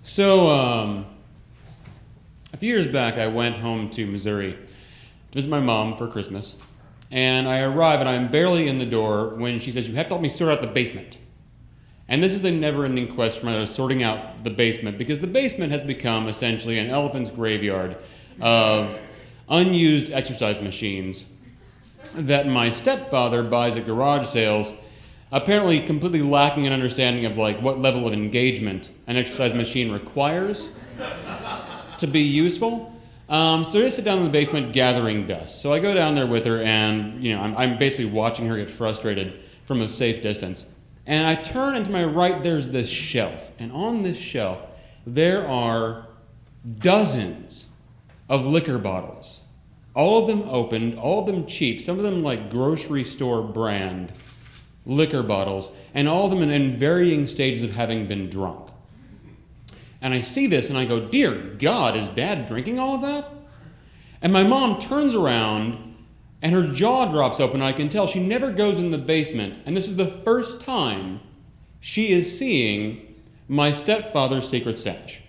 So, a few years back, I went home to Missouri to visit my mom for Christmas. And I arrive, and I'm barely in the door when she says, "You have to help me sort out the basement." And this is a never-ending quest for my sorting out the basement, because the basement has become essentially an elephant's graveyard of unused exercise machines that my stepfather buys at garage sales, apparently completely lacking an understanding of what level of engagement an exercise machine requires to be useful. So I just sit down in the basement gathering dust. So I go down there with her, and I'm basically watching her get frustrated from a safe distance. And I turn, and to my right there's this shelf, and on this shelf there are dozens of liquor bottles, all of them opened, all of them cheap, some of them like grocery store brand liquor bottles, and all of them in varying stages of having been drunk. And I see this and I go, "Dear God, is Dad drinking all of that?" And my mom turns around and her jaw drops open. I can tell she never goes in the basement, and this is the first time she is seeing my stepfather's secret stash.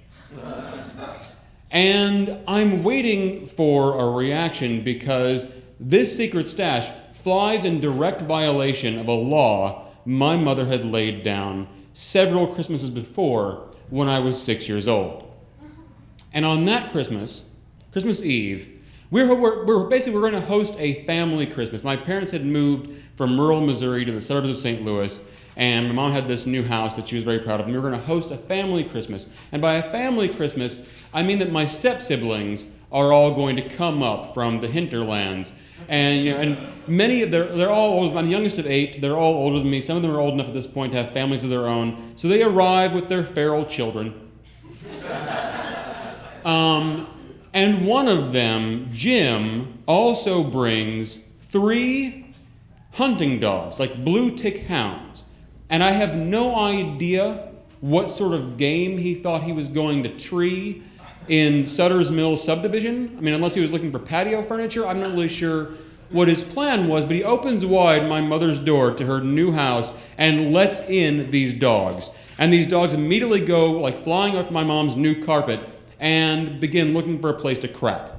And I'm waiting for a reaction, because this secret stash flies in direct violation of a law my mother had laid down several Christmases before when I was 6 years old. And on that Christmas Eve, we're going to host a family Christmas. My parents had moved from rural Missouri to the suburbs of St. Louis, and my mom had this new house that she was very proud of, and we were going to host a family Christmas. And by a family Christmas, I mean that my step-siblings are all going to come up from the hinterlands. And many of they're all old. I'm the youngest of 8. They're all older than me. Some of them are old enough at this point to have families of their own. So they arrive with their feral children. And one of them, Jim, also brings 3 hunting dogs, like blue tick hounds. And I have no idea what sort of game he thought he was going to tree in Sutter's Mill subdivision. I mean, unless he was looking for patio furniture, I'm not really sure what his plan was, but he opens wide my mother's door to her new house and lets in these dogs. And these dogs immediately go flying up my mom's new carpet and begin looking for a place to crap.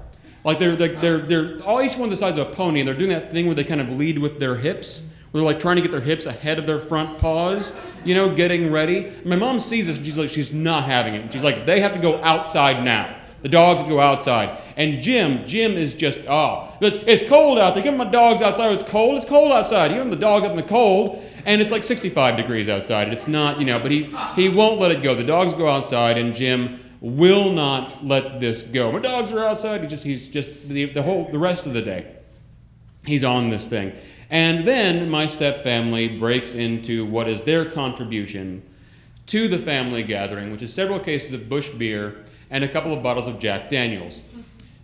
They're all, each one's the size of a pony, and they're doing that thing where they kind of lead with their hips, where they're trying to get their hips ahead of their front paws, getting ready. And my mom sees this, and she's not having it. She's like, "They have to go outside now. The dogs have to go outside." And Jim is just, it's cold out there. Give my dogs outside. It's cold outside. Give them the dogs up in the cold, and it's 65 degrees outside. It's not, but he won't let it go. The dogs go outside, and Jim will not let this go. My dogs are outside. He's just the rest of the day, he's on this thing. And then my stepfamily breaks into what is their contribution to the family gathering, which is several cases of Busch beer and a couple of bottles of Jack Daniels,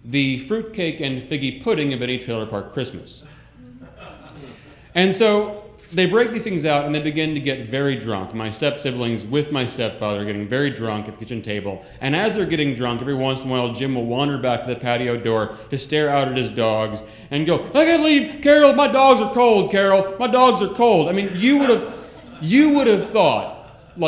the fruitcake and figgy pudding of any trailer park Christmas. And so they break these things out, and they begin to get very drunk. My step-siblings with my stepfather are getting very drunk at the kitchen table. And as they're getting drunk, every once in a while, Jim will wander back to the patio door to stare out at his dogs and go, "I gotta leave, Carol, my dogs are cold, Carol, my dogs are cold." I mean, you would have thought,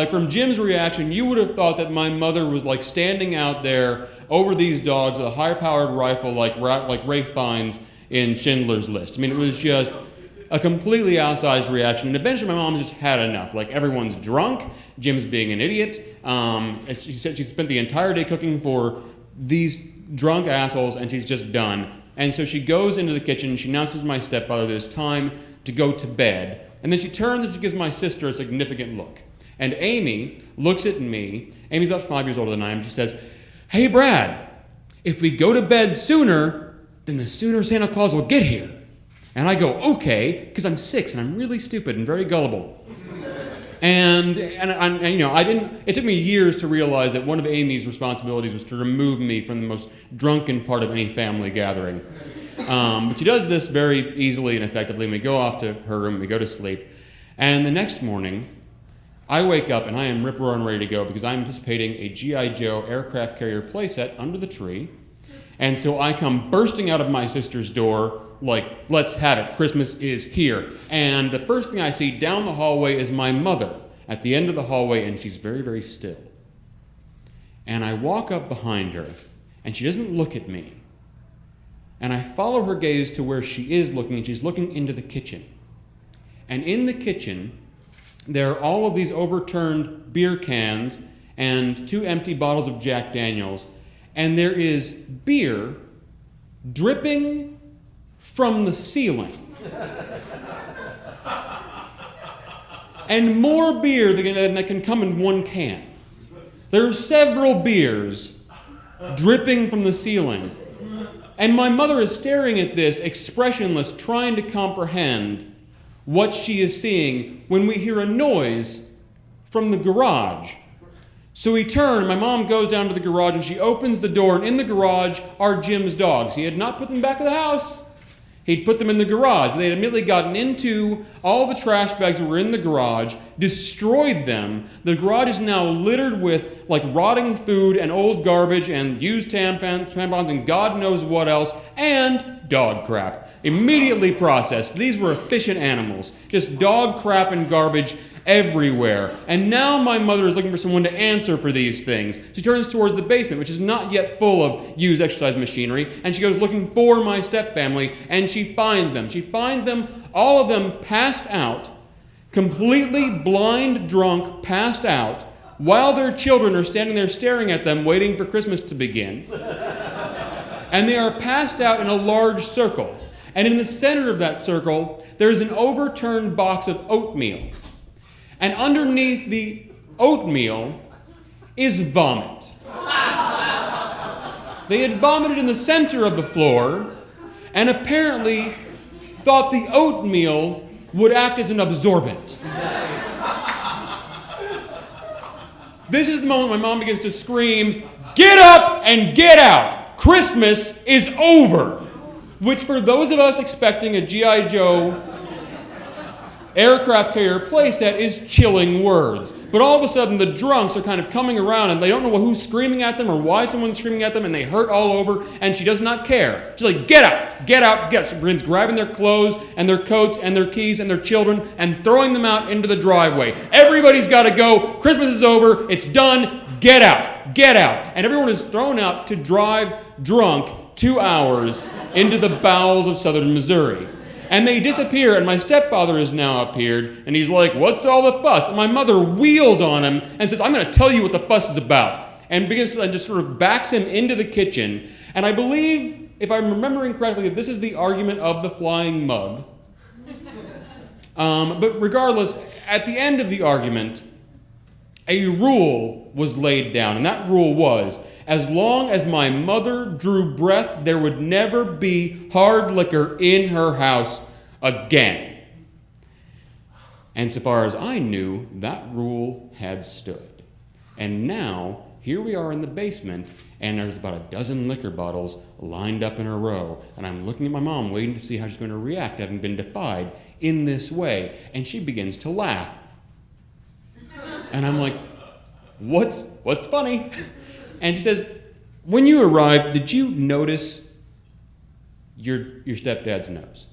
from Jim's reaction, you would have thought that my mother was standing out there over these dogs with a high-powered rifle like Ralph Fiennes in Schindler's List. I mean, it was just a completely outsized reaction, and eventually my mom just had enough. Everyone's drunk, Jim's being an idiot. She said she spent the entire day cooking for these drunk assholes, and she's just done. And so she goes into the kitchen, she announces to my stepfather that it's time to go to bed, and then she turns and she gives my sister a significant look. And Amy looks at me. Amy's about 5 years older than I am. She says, "Hey, Brad, if we go to bed sooner, then the sooner Santa Claus will get here." And I go, "Okay," because I'm 6 and I'm really stupid and very gullible. And I didn't. It took me years to realize that one of Amy's responsibilities was to remove me from the most drunken part of any family gathering. But she does this very easily and effectively. And we go off to her room. We go to sleep. And the next morning, I wake up and I am rip-roaring ready to go, because I'm anticipating a G.I. Joe aircraft carrier playset under the tree. And so I come bursting out of my sister's door let's have it. Christmas is here. And the first thing I see down the hallway is my mother at the end of the hallway, and she's very, very still. And I walk up behind her, and she doesn't look at me. And I follow her gaze to where she is looking, and she's looking into the kitchen. And in the kitchen, there are all of these overturned beer cans and 2 empty bottles of Jack Daniels. And there is beer dripping from the ceiling. And more beer than that can come in one can. There are several beers dripping from the ceiling. And my mother is staring at this, expressionless, trying to comprehend what she is seeing when we hear a noise from the garage. So we turn, my mom goes down to the garage and she opens the door, and in the garage are Jim's dogs. He had not put them back in the house. He'd put them in the garage. They had immediately gotten into all the trash bags that were in the garage, destroyed them. The garage is now littered with like rotting food and old garbage and used tampons and God knows what else, and dog crap. Immediately processed. These were efficient animals. Just dog crap and garbage everywhere. And now my mother is looking for someone to answer for these things. She turns towards the basement, which is not yet full of used exercise machinery, and she goes looking for my stepfamily, and she finds them. She finds them, all of them passed out, completely blind, drunk, passed out, while their children are standing there staring at them, waiting for Christmas to begin. And they are passed out in a large circle. And in the center of that circle, there's an overturned box of oatmeal. And underneath the oatmeal is vomit. They had vomited in the center of the floor and apparently thought the oatmeal would act as an absorbent. This is the moment my mom begins to scream, "Get up and get out! Christmas is over!" Which for those of us expecting a G.I. Joe aircraft carrier playset is chilling words. But all of a sudden the drunks are kind of coming around and they don't know who's screaming at them or why someone's screaming at them, and they hurt all over, and she does not care. She's like, "Get out, get out, get out." She begins grabbing their clothes and their coats and their keys and their children and throwing them out into the driveway. Everybody's got to go. Christmas is over. It's done. Get out, get out. And everyone is thrown out to drive drunk 2 hours into the bowels of southern Missouri. And they disappear, and my stepfather has now appeared, and he's like, "What's all the fuss?" And my mother wheels on him and says, "I'm going to tell you what the fuss is about." And begins to, and just sort of backs him into the kitchen. And I believe, if I'm remembering correctly, that this is the argument of the flying mug. But regardless, at the end of the argument, a rule was laid down, and that rule was, as long as my mother drew breath, there would never be hard liquor in her house again. And so far as I knew, that rule had stood. And now, here we are in the basement, and there's about a dozen liquor bottles lined up in a row. And I'm looking at my mom, waiting to see how she's going to react, having been defied in this way. And she begins to laugh. And I'm like, what's funny? And she says, "When you arrived, did you notice your stepdad's nose?"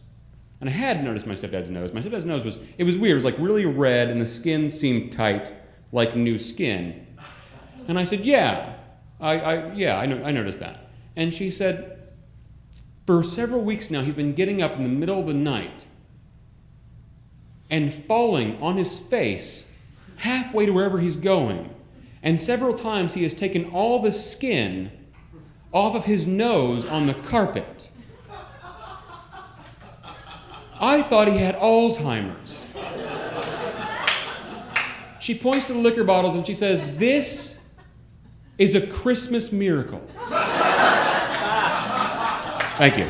And I had noticed my stepdad's nose. My stepdad's nose was weird. It was like really red, and the skin seemed tight, like new skin. And I said, "Yeah, I noticed that." And she said, "For several weeks now, he's been getting up in the middle of the night and falling on his face halfway to wherever he's going. And several times he has taken all the skin off of his nose on the carpet. I thought he had Alzheimer's." She points to the liquor bottles and she says, "This is a Christmas miracle." Thank you.